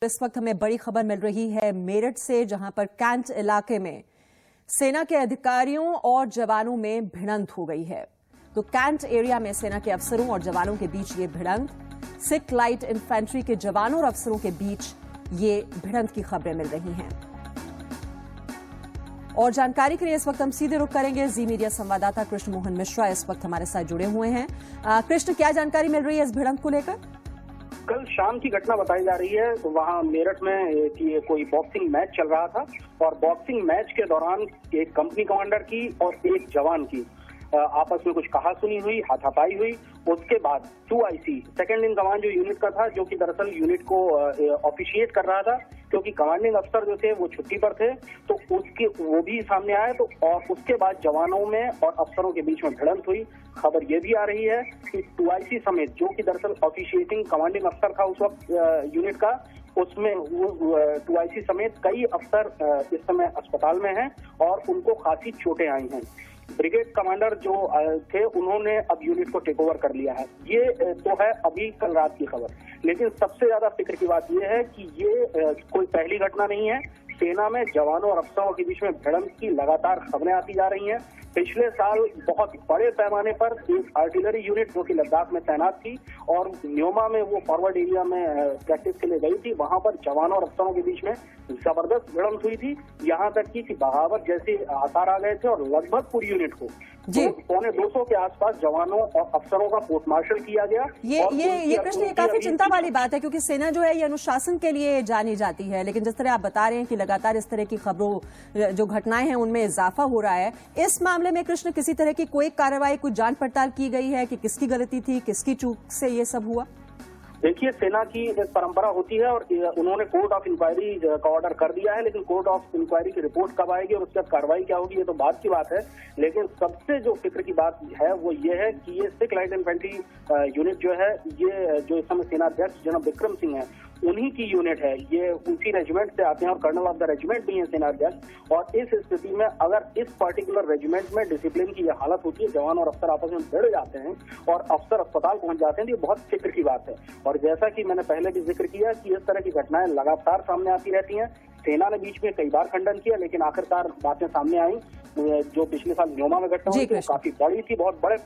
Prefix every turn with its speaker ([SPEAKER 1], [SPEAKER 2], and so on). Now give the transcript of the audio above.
[SPEAKER 1] इस वक्त हमें बड़ी खबर मिल रही है मेरठ से, जहां पर कैंट इलाके में सेना के अधिकारियों और जवानों में भिड़ंत हो गई है। तो कैंट एरिया में सेना के अफसरों और जवानों के बीच ये भिड़ंत, सिख लाइट इन्फेंट्री के जवानों और अफसरों के बीच ये भिड़ंत की खबरें मिल रही हैं। और जानकारी के लिए इस वक्त हम सीधे रुख करेंगे। जी मीडिया संवाददाता कृष्ण मोहन मिश्रा इस वक्त हमारे साथ जुड़े हुए हैं। कृष्ण, क्या जानकारी मिल रही है इस भिड़ंत को लेकर?
[SPEAKER 2] कल शाम की घटना बताई जा रही है। तो वहां मेरठ में कोई बॉक्सिंग मैच चल रहा था और बॉक्सिंग मैच के दौरान एक कंपनी कमांडर की और एक जवान की आपस में कुछ कहासुनी हुई, हाथापाई हुई। उसके बाद 2IC सेकंड इन कमांड जो यूनिट का था, जो कि दरअसल यूनिट को ऑफिशिएट कर रहा था, क्योंकि कमांडिंग अफसर जो थे वो छुट्टी पर थे, तो वो भी सामने आए। तो और उसके बाद जवानों में और अफसरों के बीच में भिड़ंत हुई। खबर ये भी आ रही है कि 2IC समेत, जो कि दरअसल ऑफिशिएटिंग कमांडिंग अफसर था उस वक्त यूनिट का, उसमें 2IC समेत कई अफसर इस समय अस्पताल में हैं और उनको खासी चोटें आई हैं। ब्रिगेड कमांडर जो थे उन्होंने अब यूनिट को टेक ओवर कर लिया है। ये तो है अभी कल रात की खबर, लेकिन सबसे ज्यादा फिक्र की बात यह है कि ये कोई पहली घटना नहीं है। सेना में जवानों और अफसरों के बीच में भिड़ंत की लगातार खबरें आती जा रही हैं। पिछले साल बहुत बड़े पैमाने पर एक आर्टिलरी यूनिट जो कि लद्दाख में तैनात थी और न्योमा में वो फॉरवर्ड एरिया में प्रैक्टिस के लिए गई थी, वहां पर जवानों और अफसरों के बीच में जबरदस्त भिड़ंत हुई थी। यहाँ तक कि बगावत जैसे आसार आ गए थे और लगभग पूरी यूनिट को पौने 200 के आसपास जवानों और अफसरों का कोर्ट मार्शल किया गया।
[SPEAKER 1] ये कृष्ण, ये काफी चिंता वाली बात है, क्योंकि सेना जो है ये अनुशासन के लिए जानी जाती है। लेकिन जिस तरह आप बता रहे हैं कि लगातार इस तरह की खबरों, जो घटनाएं हैं, उनमें इजाफा हो रहा है। इस मामले में कृष्ण किसी तरह की कोई कार्रवाई, कुछ जांच पड़ताल की गई है कि किसकी गलती थी, किसकी चूक से ये सब हुआ?
[SPEAKER 2] देखिए, सेना की एक परंपरा होती है और उन्होंने कोर्ट ऑफ इंक्वायरी का ऑर्डर कर दिया है, लेकिन कोर्ट ऑफ इंक्वायरी की रिपोर्ट कब आएगी और उसके बाद कार्रवाई क्या होगी, ये तो बात की बात है। लेकिन सबसे जो फिक्र की बात है वो ये है कि ये सिख लाइट इन्फेंट्री यूनिट जो है, ये जो इस समय सेनाध्यक्ष जनरल विक्रम सिंह है, उन्हीं की यूनिट है। ये उसी रेजिमेंट से आते हैं और कर्नल ऑफ द रेजिमेंट भी है सेनाध्यक्ष। और इस स्थिति में अगर इस पर्टिकुलर रेजिमेंट में डिसिप्लिन की ये हालत होती है, जवान और अफसर आपस में भिड़ जाते हैं और अफसर अस्पताल पहुंच जाते हैं, तो ये बहुत फिक्र की बात है। और जैसा कि मैंने पहले भी जिक्र किया कि इस तरह की घटनाएं लगातार सामने आती रहती हैं। सेना ने बीच में कई बार खंडन किया, लेकिन आखिरकार बातें सामने आई। जो पिछले साल न्योमा में घटना हुई थी, काफी बड़ी थी, बहुत बड़े